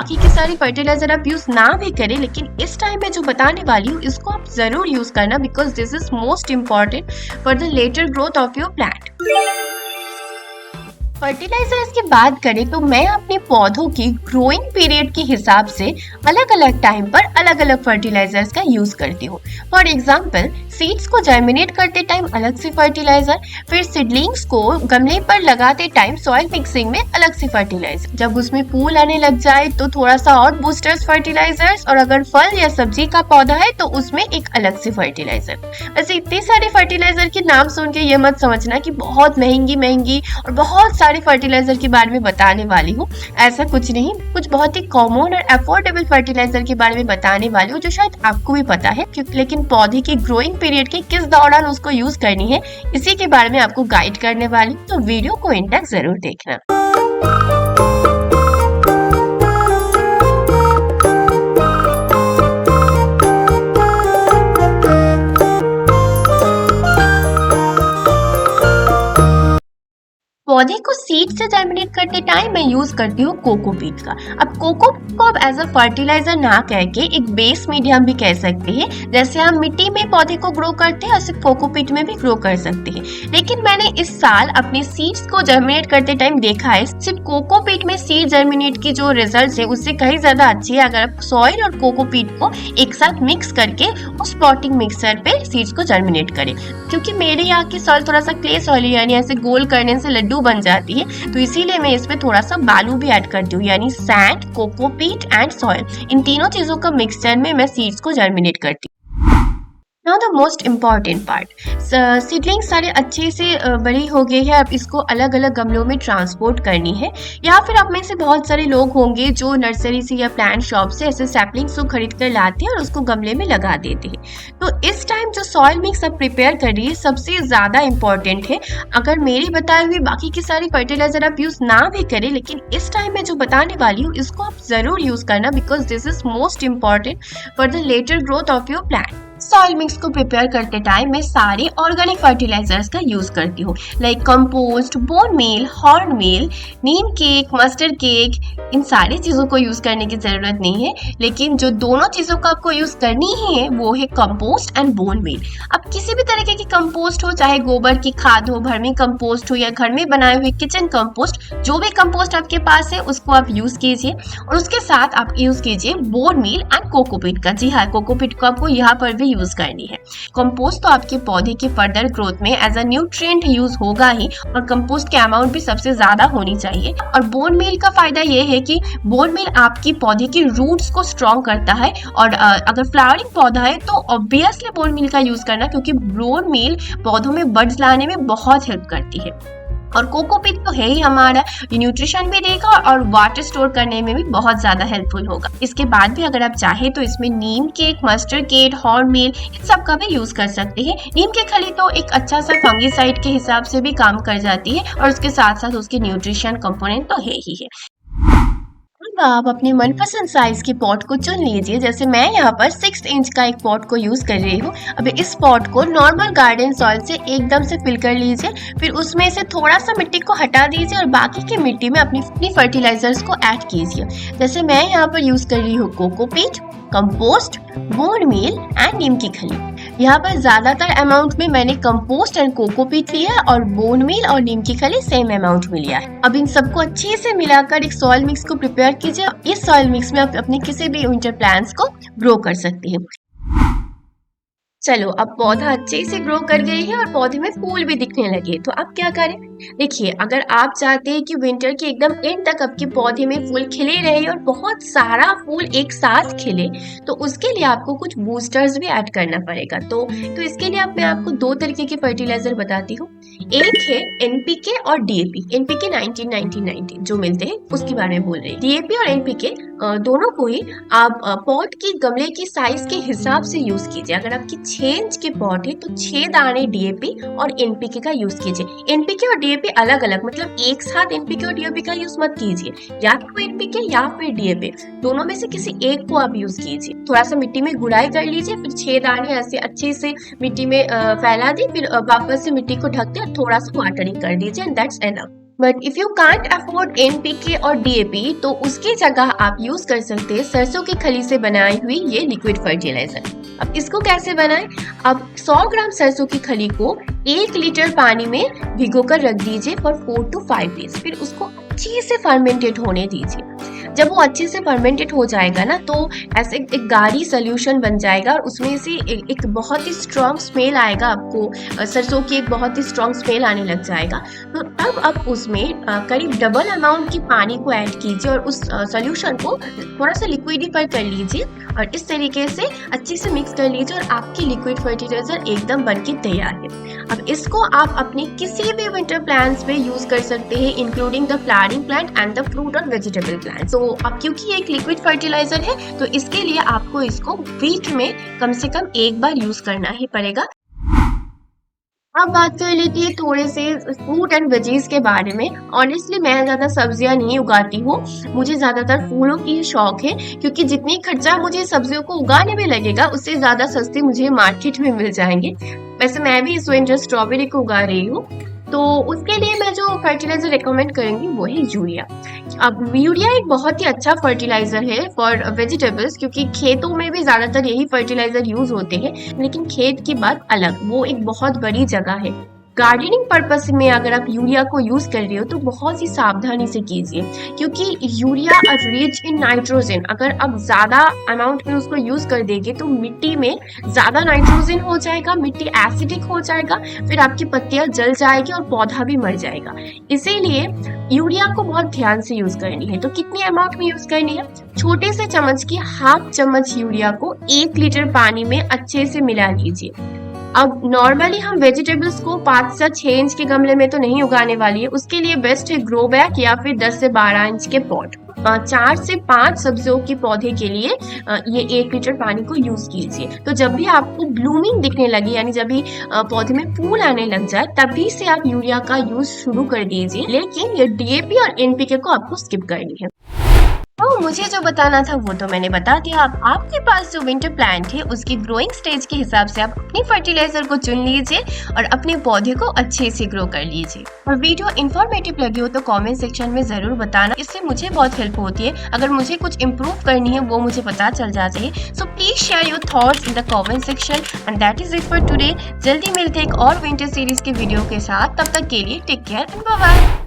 बाकी की सारी फर्टिलाइजर आप यूज ना भी करें, लेकिन इस टाइम में जो बताने वाली हूँ इसको आप जरूर यूज करना, because this is most important for the later growth of your plant. Fertilisers की बात करें तो मैं अपने पौधों की ग्रोइंग पीरियड के हिसाब से अलग अलग टाइम पर अलग अलग फर्टिलाइजर्स का यूज करती हूँ। फॉर एग्जाम्पल, सीड्स को जर्मिनेट करते टाइम अलग से फर्टिलाइजर, फिर सीडलिंग्स को गमले पर लगाते टाइम सॉइल मिक्सिंग में अलग से फर्टिलाइजर, जब उसमें फूल आने लग जाए तो थोड़ा सा और बूस्टर्स फर्टिलाइजर्स, और अगर फल या सब्जी का पौधा है तो उसमें एक अलग से फर्टिलाइजर। वैसे इतने सारे फर्टिलाइजर के नाम सुन के ये मत समझना कि बहुत महंगी और बहुत सारे फर्टिलाइजर के बारे में बताने वाली हूँ, ऐसा कुछ नहीं। कुछ बहुत ही कॉमन और अफोर्डेबल फर्टिलाइजर के बारे में बताने वाली हूँ जो शायद आपको भी पता है, लेकिन पौधे की ग्रोइंग पीरियड के किस दौरान उसको यूज करनी है इसी के बारे में आपको गाइड करने वाली हूँ, तो वीडियो को एंड तक जरूर देखना। पौधे को सीड से जर्मिनेट करते टाइम मैं यूज करती हूँ कोकोपीट का। अब कोकोपीट को आप एज अ फर्टिलाइजर ना कह के एक बेस मीडियम भी कह सकते हैं। जैसे हम मिट्टी में पौधे को ग्रो करते हैं ऐसे कोकोपीट में भी ग्रो कर सकते हैं। लेकिन मैंने इस साल अपने सीड्स को जर्मिनेट करते टाइम देखा है सिर्फ कोकोपीट में सीड जर्मिनेट की जो रिजल्ट है उससे कहीं ज्यादा अच्छी है अगर आप सॉइल और कोकोपीट को एक साथ मिक्स करके उस पॉटिंग मिक्सर पे सीड्स को जर्मिनेट करें। क्योंकि मेरे यहाँ की सॉइल थोड़ा सा क्ले सॉइल यानी ऐसे गोल करने से लड्डू बन जाती है, तो इसीलिए मैं इसमें थोड़ा सा बालू भी ऐड करती हूँ, यानी सैंड, कोकोपीट एंड सॉइल, इन तीनों चीजों का मिक्सचर में मैं सीड्स को जर्मिनेट करती हूँ। Now the most important part, seedling सारे अच्छे से बड़ी हो गई है, अब इसको अलग अलग गमलों में ट्रांसपोर्ट करनी है। या फिर आप में से बहुत सारे लोग होंगे जो नर्सरी से या प्लांट शॉप से ऐसे सैपलिंग्स को खरीद कर लाते हैं और उसको गमले में लगा देते हैं। तो इस टाइम जो सॉइल मिक्स आप प्रिपेयर कर रही है सबसे ज्यादा इम्पोर्टेंट है। अगर मेरी बताई हुई बाकी की सारी फर्टिलाइजर आप यूज ना भी करें, लेकिन इस टाइम में जो बताने वाली हूँ इसको आप जरूर यूज करना, because this is most important for the later growth of your plant. Soil mix को प्रिपेयर करते टाइम मैं सारे ऑर्गेनिक फर्टिलाइजर्स का यूज करती हूँ, like compost, bone meal, horn meal, neem cake, mustard cake. इन सारी चीजों को यूज करने की जरूरत नहीं है, लेकिन जो दोनों चीजों को आपको यूज करनी है वो है कंपोस्ट एंड बोन मील। अब किसी भी तरीके की कंपोस्ट हो, चाहे गोबर की खाद हो, वर्मी कंपोस्ट हो या घर में बनाए हुए किचन कंपोस्ट, जो भी कंपोस्ट आपके पास है उसको आप यूज कीजिए। और उसके साथ आप यूज कीजिए बोन मील एंड कोकोपीट का। जी हाँ, कोकोपीट को आपको यहाँ पर भी यूज करनी है। कंपोस्ट तो आपके पौधे की फर्दर ग्रोथ में एज अ न्यूट्रिएंट यूज होगा ही, और कंपोस्ट की अमाउंट भी सबसे ज्यादा होनी चाहिए। और बोन मील का फायदा ये है कि बोन मील आपकी पौधे की रूट्स को स्ट्रॉन्ग करता है, और अगर फ्लावरिंग पौधा है तो ऑब्वियसली बोन मील का यूज करना, क्योंकि बोन मील पौधों में बड्स लाने में बहुत हेल्प करती है। और कोकोपीट तो है ही हमारा, न्यूट्रिशन भी देगा और वाटर स्टोर करने में भी बहुत ज्यादा हेल्पफुल होगा। इसके बाद भी अगर आप चाहे तो इसमें नीम केक, मस्टर्ड केक, हॉर्न मील, इन सब का भी यूज कर सकते हैं। नीम के खली तो एक अच्छा सा फंगीसाइड के हिसाब से भी काम कर जाती है, और उसके साथ साथ उसकी न्यूट्रिशन कंपोनेंट तो है ही है। आप अपने मनपसंद साइज के पॉट को चुन लीजिए। जैसे मैं यहाँ पर 6 इंच का एक पॉट को यूज कर रही हूँ। अब इस पॉट को नॉर्मल गार्डन सॉइल से एकदम से फिल कर लीजिए, फिर उसमें से थोड़ा सा मिट्टी को हटा दीजिए और बाकी की मिट्टी में अपनी फर्टिलाइजर्स को ऐड कीजिए। जैसे मैं यहाँ पर यूज कर रही हूँ cocopeat, compost, bone meal and neem की खली। यहाँ पर ज्यादातर अमाउंट में मैंने कंपोस्ट एंड कोकोपीट लिया है और बोन मील और नीम की खली सेम अमाउंट में लिया है। अब इन सबको अच्छे से मिलाकर एक सॉइल मिक्स को प्रिपेयर कीजिए। इस सॉइल मिक्स में आप अपने किसी भी विंटर प्लांट्स को ग्रो कर सकते हैं। चलो, अब पौधा अच्छे से ग्रो कर गई है और पौधे में फूल भी दिखने लगे, तो अब क्या करें? देखिए, अगर आप चाहते हैं कि विंटर के एकदम एंड तक आपके पौधे में फूल खिले रहे और बहुत सारा फूल एक साथ खिले, तो उसके लिए आपको कुछ बूस्टर्स भी ऐड करना पड़ेगा। तो इसके लिए मैं आपको 2 तरीके के फर्टिलाइजर बताती हूँ। एक है एनपीके और डीएपी। एनपीके 19-90 जो मिलते हैं उसके बारे में बोल रहे हैं। डीएपी और एनपीके दोनों को ही आप पॉट की गमले की साइज के हिसाब से यूज कीजिए। अगर आपकी 6 इंच के पॉट है तो 6 दाने डीएपी और एनपीके का यूज कीजिए। एनपीके और डीएपी अलग अलग, मतलब एक साथ एनपीके और डीएपी का यूज मत कीजिए। या तो एनपीके या फिर डीएपी, दोनों में से किसी एक को आप यूज कीजिए। थोड़ा सा मिट्टी में गुड़ाई कर लीजिए, फिर 6 दाने ऐसे अच्छे से मिट्टी में फैला दी, फिर वापस से मिट्टी को ढक के थोड़ा सा वाटरिंग कर दीजिए, and that's enough. But if you can't afford NPK और डीएपी तो उसकी जगह आप यूज कर सकते हैं सरसों की खली से बनाई हुई ये लिक्विड फर्टिलाइजर। अब इसको कैसे बनाएं? अब 100 ग्राम सरसों की खली को 1 लीटर पानी में भिगोकर रख दीजिए फॉर 4 to 5 डेज। फिर उसको अच्छे से फर्मेंटेड होने दीजिए। जब वो अच्छे से फर्मेंटेड हो जाएगा ना, तो ऐसे एक गाढ़ी सोल्यूशन बन जाएगा और उसमें से एक बहुत ही स्ट्रॉन्ग स्मेल आएगा आपको, सरसों की एक बहुत ही स्ट्रॉन्ग स्मेल आने लग जाएगा। तो तब आप उसमें करीब डबल अमाउंट की पानी को ऐड कीजिए और उस सोल्यूशन को थोड़ा सा लिक्विडिफाई कर लीजिए और इस तरीके से अच्छे से मिक्स कर लीजिए और आपकी लिक्विड फर्टिलाइजर एकदम बनके तैयार है। अब इसको आप अपने किसी भी विंटर प्लांट्स पे यूज कर सकते हैं, including the flowering plant and the fruit और वेजिटेबल प्लांट। तो अब क्योंकि ये एक लिक्विड फर्टिलाइजर है तो इसके लिए आपको इसको वीक में कम से कम एक बार यूज करना ही पड़ेगा। अब बात कर लेती है थोड़े से फ्रूट एंड वेजीज के बारे में। ऑनेस्टली मैं ज़्यादा सब्जियां नहीं उगाती हूँ, मुझे ज़्यादातर फूलों की ही शौक है, क्योंकि जितनी खर्चा मुझे सब्जियों को उगाने में लगेगा उससे ज़्यादा सस्ते मुझे मार्केट में मिल जाएंगे। वैसे मैं भी इस विंटर स्ट्रॉबेरी को उगा रही हूँ, तो उसके लिए मैं जो फर्टिलाइजर रिकमेंड करूंगी वो है यूरिया। अब यूरिया एक बहुत ही अच्छा फर्टिलाइजर है फॉर वेजिटेबल्स, क्योंकि खेतों में भी ज्यादातर यही फर्टिलाइजर यूज होते हैं, लेकिन खेत की बात अलग, वो एक बहुत बड़ी जगह है। गार्डनिंग पर्पस में अगर आप यूरिया को यूज कर रहे हो तो बहुत ही सावधानी से कीजिए, क्योंकि यूरिया रिच इन नाइट्रोजन। अगर आप ज्यादा अमाउंट में उसको यूज कर देंगे तो मिट्टी में ज्यादा नाइट्रोजन हो जाएगा, मिट्टी एसिडिक हो जाएगा, फिर आपकी पत्तियां जल जाएगी और पौधा भी मर जाएगा। इसीलिए यूरिया को बहुत ध्यान से यूज करनी है। तो कितनी अमाउंट में यूज करनी है? छोटे से चम्मच की ½ चम्मच यूरिया को 1 लीटर पानी में अच्छे से मिला लीजिए। अब नॉर्मली हम वेजिटेबल्स को 5 से 6 इंच के गमले में तो नहीं उगाने वाली है, उसके लिए बेस्ट है ग्रो बैग या फिर 10 से 12 इंच के पॉट। 4 से 5 सब्जियों के पौधे के लिए ये 1 लीटर पानी को यूज कीजिए। तो जब भी आपको ब्लूमिंग दिखने लगे, यानी जब भी पौधे में फूल आने लग जाए, तभी से आप यूरिया का यूज शुरू कर दीजिए। लेकिन ये डीएपी और एनपीके को आपको स्किप करनी है। तो मुझे जो बताना था वो तो मैंने बता दिया। अब आपके पास जो विंटर प्लांट है उसकी ग्रोइंग स्टेज के हिसाब से आप अपनी फर्टिलाइजर को चुन लीजिए और अपने पौधे को अच्छे से ग्रो कर लीजिए। और वीडियो इन्फॉर्मेटिव लगी हो तो कमेंट सेक्शन में जरूर बताना, इससे मुझे बहुत हेल्प होती है। अगर मुझे कुछ इम्प्रूव करनी है वो मुझे पता चल जाता है। So please share your thoughts in the comment section and that is it for today. जल्दी मिलते हैं एक और विंटर सीरीज के वीडियो के साथ, तब तक के लिए take care and bye bye.